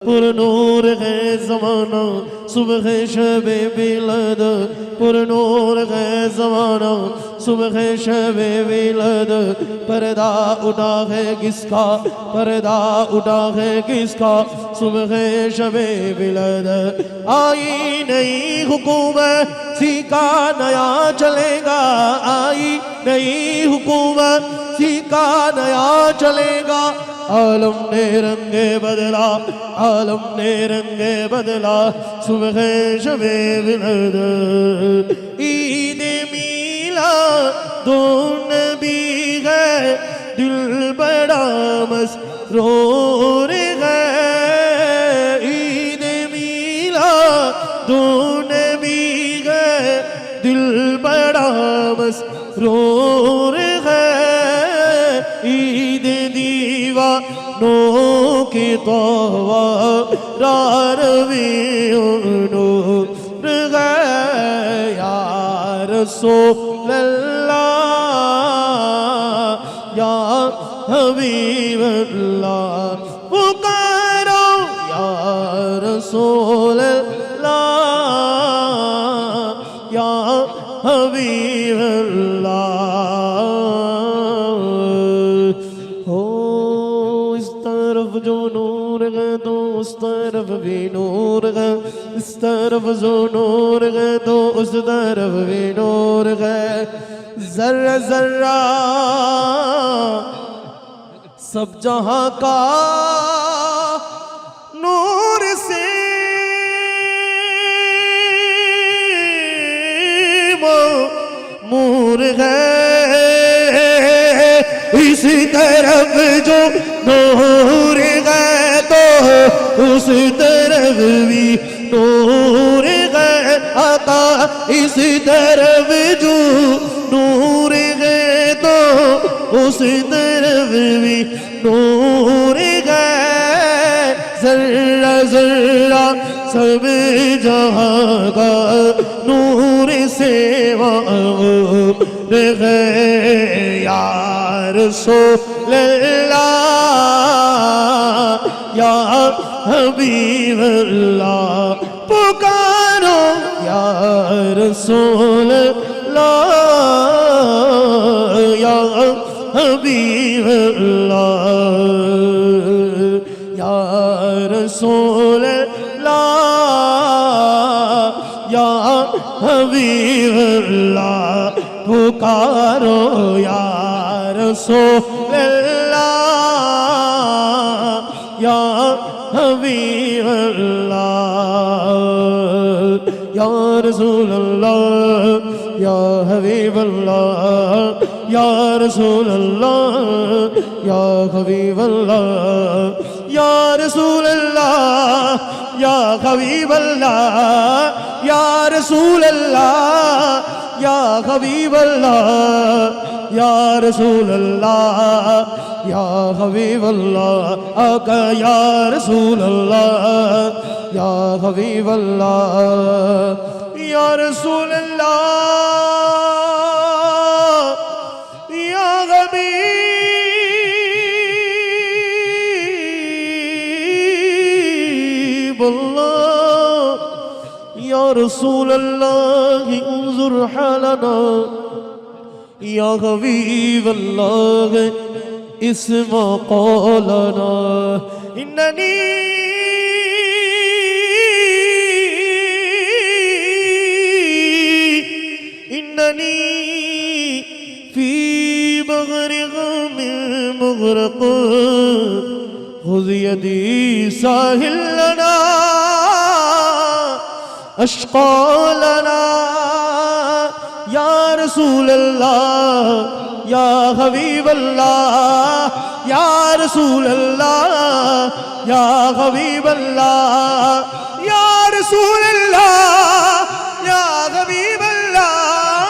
پر نور ہے زمانہ صبح شب ولد، پر نور ہے زمانہ صبح شب ولد، پردہ اٹھا ہے کس کا، پردہ اٹھا ہے کس کا، صبح شب ولد۔ آئی نئی حکومت سیکا نیا چلے گا، آئی نئی حکومت سیکا نیا چلے گا، عالم نے رنگ بدلا، عالم نے رنگ بدلا، صبح شب ولد۔ عید میلاد النبی ہے، دل بڑا مسرور ہے، عید میلاد النبی ہے، دل بڑا مسرور ہے، عید دیوانوں کی طوارا رویوں نور ہے، یا رسول اللہ یا حبیب اللہ، پکارو یا رسول اللہ یا حبیب اللہ۔ جو نور ہے تو اس طرف بھی نور ہے، اس طرف جو نور ہے تو اس طرف بھی نور ہے، ذرہ ذرہ سب جہاں کا نور سے معمور ہے، اس طرف جو نور ہے تو اس طرف بھی نور ہے، آقا اس طرف جو نور ہے تو اس طرف بھی نور ہے، ذرہ ذرہ سب جہاں کا نور سے معمور ہے، یا رسول اللہ یا حبیب اللہ، پکارو یا رسول اللہ یا حبیب اللہ، یا رسول اللہ یا حبیب اللہ، پکارو یا رسول اللہ یا حبیب اللہ، یا رسول اللہ یا حبیب اللہ، یا رسول اللہ یا حبیب اللہ، یا رسول اللہ یا حبیب اللہ، یا رسول اللہ یا حبیب اللہ، یا رسول اللہ یا حبیب اللہ، آقا یا رسول اللہ یا حبیب اللہ، یا رسول اللہ یا حبیب اللہ، یا رسول اللہ انظر حالنا، یا حبیب اللہ اسمع قولنا، اننی فی بحر غم مغرق، خذ یدی ساحل لنا اشقالنا، یا رسول اللہ یا حبیب اللہ، یا رسول اللہ یا حبیب اللہ، یا رسول اللہ یا حبیب اللہ،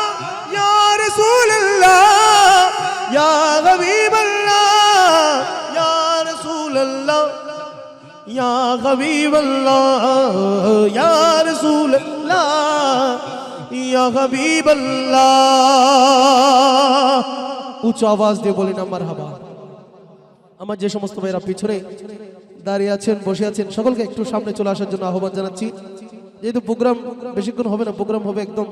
یا رسول اللہ یا حبیب اللہ، یا رسول اللہ یا حبیب اللہ، یا رسول اللہ یا حبیب اللہ۔ উচ্চ আওয়াজ দিয়ে বলি না মারহাবা। আমার যে সমস্ত ভাইরা পিছনে দাঁড়িয়ে আছেন, বসে আছেন, সকলকে একটু সামনে চলে আসার জন্য আহ্বান জানাচ্ছি। যেহেতু প্রোগ্রাম বেশিক্ষণ হবে না, প্রোগ্রাম হবে একদম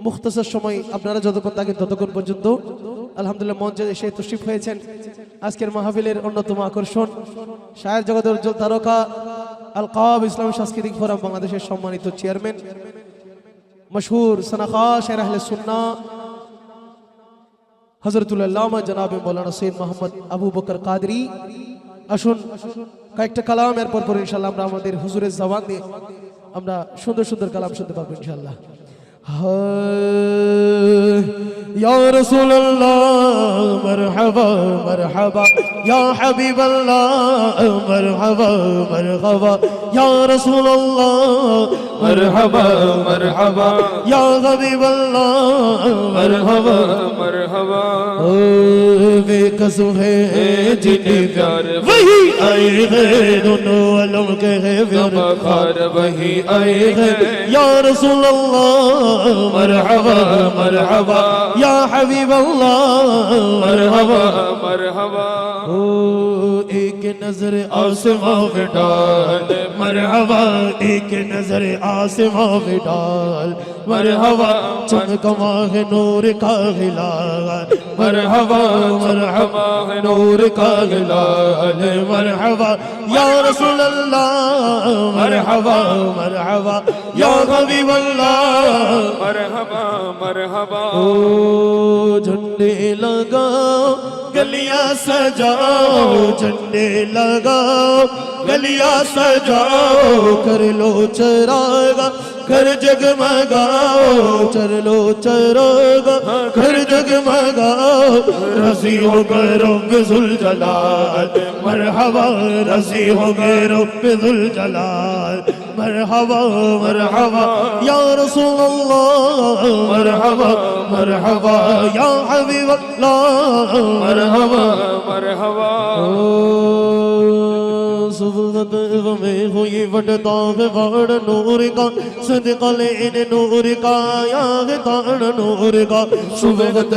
মুখতাসার সময়, আপনারা যতক্ষণ থাকেন ততক্ষণ পর্যন্ত। আলহামদুলিল্লাহ মঞ্চে এসে তশরিফ হয়েছেন আজকের মাহফিলের অন্যতম আকর্ষণ, শায়ের জগতের উজ্জ্বল তারকা আল-কাওয়াব ইসলামী সাংস্কৃতিক ফোরাম বাংলাদেশের সম্মানিত চেয়ারম্যান, মশহুর সনাখা শায়ের আহলে সুন্নাহ হযরতুল আল্লামা জনাবে মাওলানা সৈয়দ মোহাম্মদ আবু বকর কাদরি। আসুন কয়েকটা কালাম এরপর পর ইনশাআল্লাহ আমরা আমাদের হুজুরের জবান দিয়ে আমরা সুন্দর সুন্দর কালাম শুনতে পারবো ইনশাআল্লাহ। या रसूल अल्लाह मरहबा मरहबा, या हबीब अल्लाह मरहबा मरहबा, या रसूल अल्लाह मरहबा मरहबा, या हबीब अल्लाह मरहबा मरहबा। बेकसूं है जिन्हें प्यार वही आए हैं, दोनों आलम के है प्यार वही आए हैं। या रसूल अल्लाह मरहबा मरहबा, या हबीब अल्लाह मरहबा मरहबा। ओ एक नजर आसमां पे डाल मरहबा, एक नजर आसमां पे डाल मरहबा, चमकमा है नूर का हिलाल मरहबा मरहबा, नूर का हिलाल मरहबा। या रसूल अल्लाह मरहबा मरहबा, या हबीब अल्लाह मरहबा मरहबा। ओ झंडे लगाओ गलियां सजाओ, झंडे लगाओ गलियां सजाओ, कर लो चरागा घर जगमगाओ, चर लो चरागा घर जगमगाओ। रज़ी हो गए रब्ब ज़ुल जलाल मरहबा, रज़ी हो गए रब्ब ज़ुल जलाल मरहबा मरहबा। या रसूल अल्लाह मरहबा मरहबा, या हबीब अल्लाह मरहबा मरहबा। सुबहत में हुई वटता है वाड़ नूर का, सदका लेने नूर का आया है ताड़ नूर का। सुबहत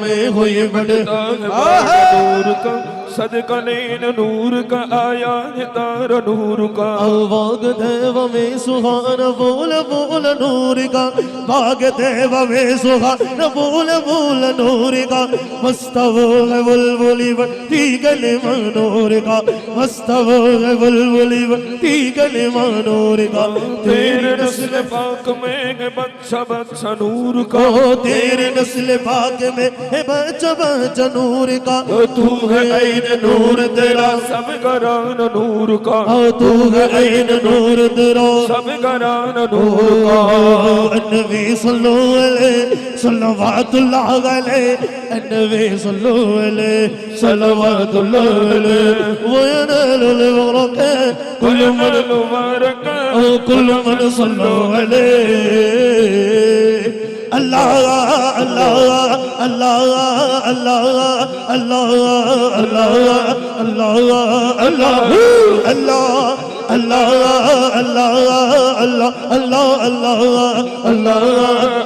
में हुई वटता है वाड़ नूर का, सदका लेने नूर का आया है तार नूर का। बाग देव में सुहान बोल बोल नूर का, बाग देव में सुहान बोल बोल नूर का। मस्तव है बुलबुली बत्ती गले नूर का, मस्तव है बुलबुली बत्ती गले नूर का। तेरे नस्ल पाक में है बच्चा बच्चा नूर का, तेरे नस्ल पाक में है बच्चा बच्चा नूर का। तू है ऐन नूर तेरा सब घराना नूर का, तू है ऐन नूर तेरा सब घराना नूर का। नबी सल्लल्लाहु अलैहि सल्लवातुल्लाह अलैहि, नबी सल्लल्लाहु अलैहि सल्लवातुल्लाह अलैहि। व यनालुल बरका कुल मन मुबारक कुल मन सल्लल्लाहु अलैहि। अल्लाह अल्लाह अल्लाह अल्लाह अल्लाह अल्लाह अल्लाह अल्लाह अल्लाह अल्लाह अल्लाह अल्लाह अल्लाह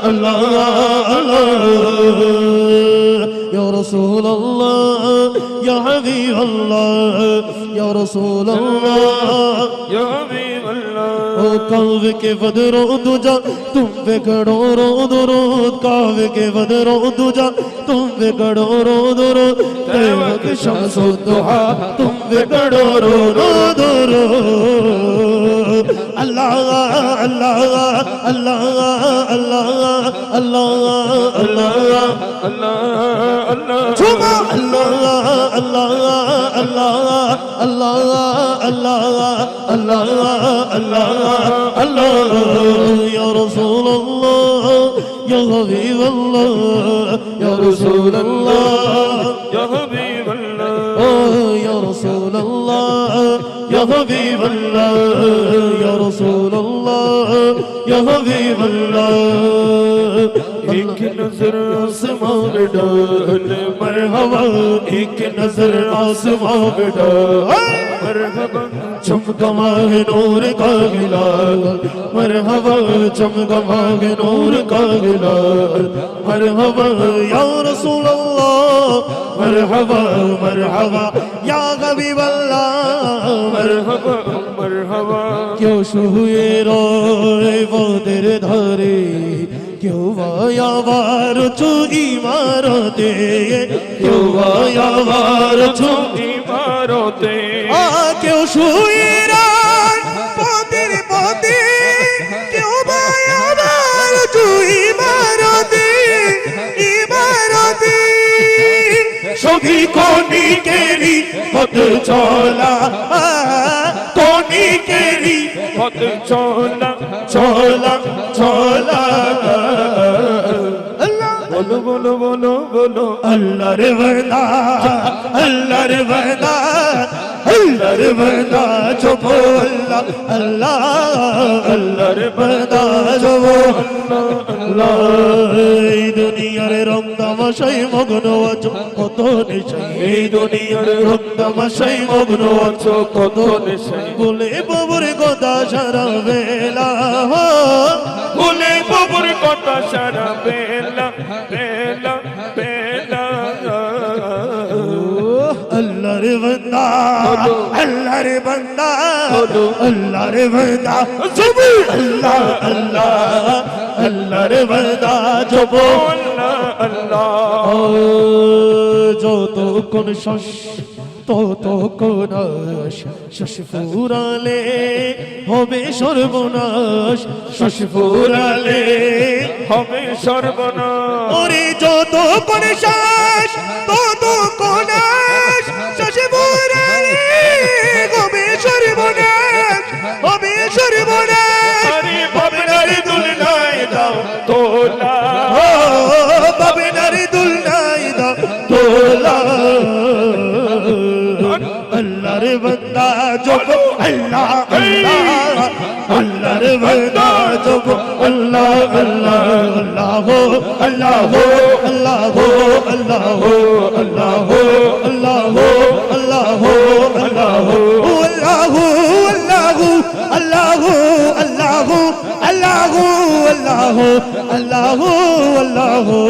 अल्लाह अल्लाह। या रसूल अल्लाह या हबीब अल्लाह, या रसूल अल्लाह या हबीब अल्लाह। ओ कावे के बदरो तुझा तुम पे करो रो दुरूद, कावे के बदरो तुझा तुम पे करो रो दुरूद। तेवक शम्सो दुहा तुम पे करो रो दुरूद। अल्लाह अल्लाह अल्लाह अल्लाह अल्लाह अल्लाह अल्लाह अल्लाह अल्लाह अल्लाह अल्लाह अल्लाह अल्लाह अल्लाह अल्लाह। या रसूल अल्लाह या हबीब अल्लाह, या रसूल अल्लाह या हबीब अल्लाह। ओ या रसूल अल्लाह या हबीब अल्लाह, या रसूल अल्लाह या हबीब अल्लाह। एक नजर आसमां में डाल मरहबा, एक नजर आसमां में डाल मरहबा। चमकमा है नूर का हिलाल मरहबा, चमकमा है नूर का हिलाल मरहबा। या रसूल अल्लाह मरहबा मरहबा या हबीब अल्लाह मरहबा मरहबा क्यों शुए रोए बोদের ধরে क्यों आयावार छु इमारते क्यों आयावार छु इमारते क्यों शुए रोए बोদের পথে क्यों आयावार छु इमारते इमारते সখী কণিকেরি পথ চলা কণিকেরি পথ চলা চলা চলা বলো বলো বলো বলো আল্লাহর বান্দা আল্লাহর বান্দা আল্লাহর বান্দা জপ আল্লাহ আল্লাহ আল্লাহর বান্দা জপ আল্লাহ এই দুনিয়ার রং তামাশায় মগ্ন আছো কত নেশায় এই দুনিয়ার রং তামাশায় মগ্ন আছো কত নেশায় বলে বাবুর কথা সারা বেলা বলে বাবুর কথা সারা বেলা বেলা বেলা अल्लाह रे बंदा अल्लाह रे बंदा अल्लाह रे बंदा जब अल्लाह अल्लाह अल्लाह रे बंदा जब अल्लाह अल्लाह जो तो कौन शश तो কোনাশ শশ ফুরালে হবে সর্বনাশ শশ ফুরালে হবে সর্বনাশ ওরে যত কোন শ্বাস তত কোনাশ শশ ফুরালে হবে সর্বনাশ হবে সর্বনাশ আরে বাবনার দুলনায় দাও তোলা ও বাবনার দুলনায় দাও তোলা अल्लाह रे बंदा जब अल्लाह अल्लाह अल्लाह रे बंदा जब अल्लाह अल्लाह अल्लाह हो अल्लाह हो अल्लाह हो अल्लाह हो अल्लाह हो अल्लाह हो अल्लाह हो अल्लाह हो अल्लाह हो अल्लाह हो अल्लाह हो अल्लाह हो अल्लाह हो अल्लाह हो अल्लाह हो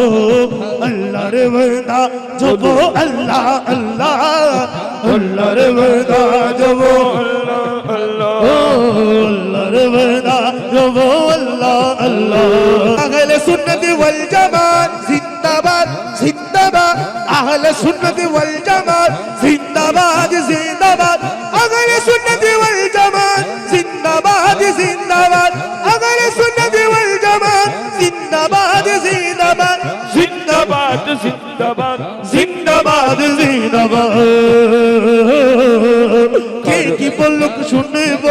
अल्लाह रे बंदा जब अल्लाह अल्लाह अल्लाह रे बंदा जब अल्लाह अल्लाह अल्लाह रे बंदा जब अल्लाह अल्लाह अहले सुन्नत वल जमात जिंदाबाद जिंदाबाद अहले सुन्नत वल जमात जिंदाबाद जिंदाबाद अहले सुन्नत वल जमात जिंदाबाद जिंदाबाद अहले सुन्नत वल जमात जिंदाबाद जिंदाबाद जिंदाबाद जिंदाबाद जिंदाबाद जिंदाबाद কে কি বলুক শুনব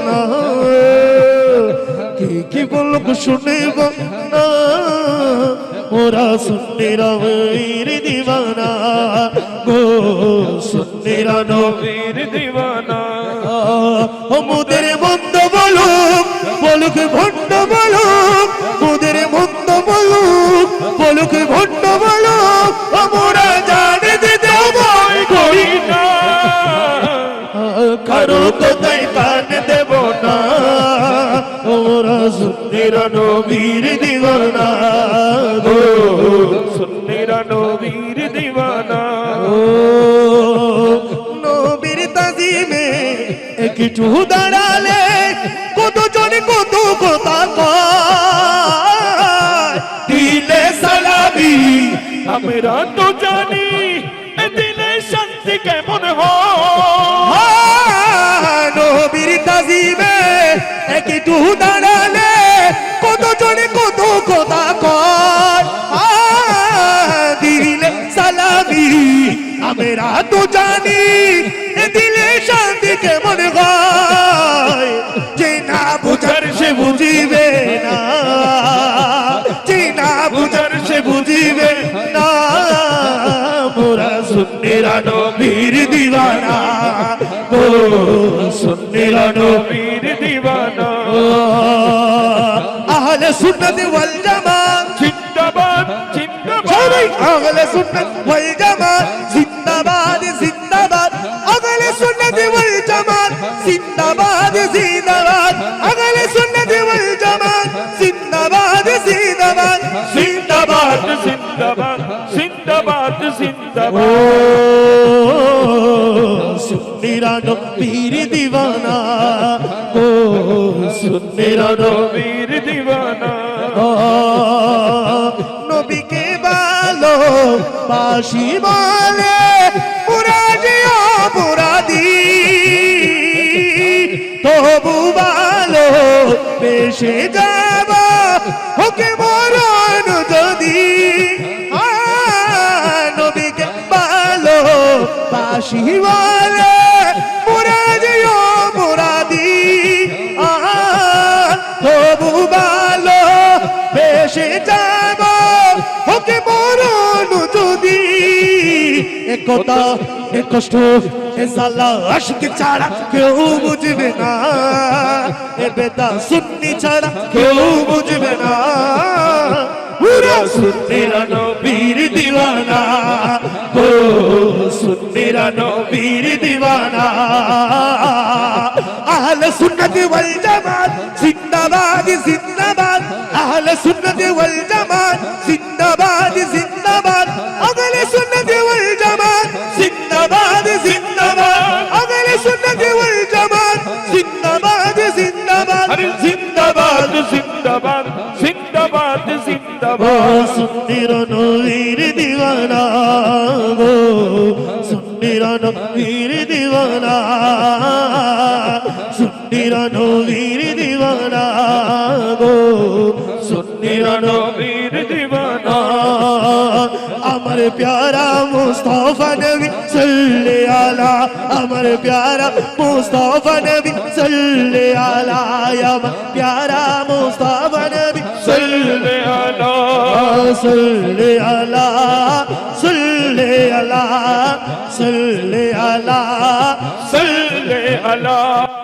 না কে কি বলুক শুনব না ওরা সুন্নিরা নবীর দিওয়ানা গো সুন্নিরা নবীর দিওয়ানা ও মুদের মন্দ বলুক বলুক ভণ্ড বলুক মুদের মন্দ বলুক বলুক ভণ্ড বলুক আমরা জানে দিতে ভয় করি না কারো কোথায় কান দেব না ওরা সুন্নিরা নবীর দিওয়ানা গো সুন্নিরা নবীর দিওয়ানা ও নবীর তাজিমে একটু দাঁড়ালে কতজন কত কথা কয় দিলে সালামি আমরা তো জানি এ দিলে শান্তি কেমন হয় নবীর তাজিমে একটু দাঁড়ালে কতজন কত কথা কয় দিলে সালামি আমরা তো জানি এ দিলে শান্তি কেমন হয় যে না বুঝার সে বুঝিবে না যে না বুঝার সে বুঝিবে না মোরা সুন্নিরা নবীর দিওয়ানা ও সুন্নিরা নবীর দিওয়ানা আহলে সুন্নাত ওয়াল জামাত জিন্দাবাদ জিন্দাবাদ আহলে সুন্নাত ওয়াল জামাত জিন্দাবাদ জিন্দাবাদ আহলে সুন্নাত ওয়াল জামাত জিন্দাবাদ জিন্দাবাদ আহলে সুন্নাত ওয়াল জামাত জিন্দাবাদ জিন্দাবাদ জিন্দাবাদ জিন্দাবাদ জিন্দাবাদ জিন্দাবাদ জিন্দাবাদ সুন্নিরা নবীর দিওয়ানা ও সুন্নিরা নবীর দিওয়ানা নবীকে ভালো বাসি বলে মুরাদি অপরাধী তবু ভালো বেশে যাব ওকে মরণ যদি নবীকে ভালো বাসি বলে মুরাদি অপরাধী তবু ভালো বেশে যাব ওকে মরণ যদি একতা এ কষ্ট এ সালা আশিক ছাড়া কেউ বুঝবে না এ বেদা সুন্নি ছাড়া কেউ বুঝবে না পুরা সুন্নিরা নবীর দিওয়ানা ও সুন্নিরা নবীর দিওয়ানা আহলে সুন্নাত ওয়াল জামাত জিন্দাবাদ জিন্দাবাদ আহলে সুন্নাত ওয়াল জামাত জিন্দাবাদ জিন্দাবাদ আহলে সুন্নাত ওয়াল জামাত জিন্দাবাদ জিন্দাবাদ আহলে সুন্নাত ওয়াল জামাত জিন্দাবাদ জিন্দাবাদ জিন্দাবাদ জিন্দাবাদ জিন্দাবাদ জিন্দাবাদ সুন্নিরা নবীর দিওয়ানা গো সুন্নিরা নবীর দিওয়ানা সুন্নিরা নবীর দিওয়ানা গো সুন্নিরা নবীর দিওয়ানা আমার প্যারা মুস্তাফা নবী সাল্লে আলা আমার প্যারা মুস্তাফা নবী সাল্লে আলা আমার প্যারা মুস্তাফা নবী সাল্লে আলা সাল্লে আলা সাল্লে আলা সাল্লে আলা সাল্লে আলা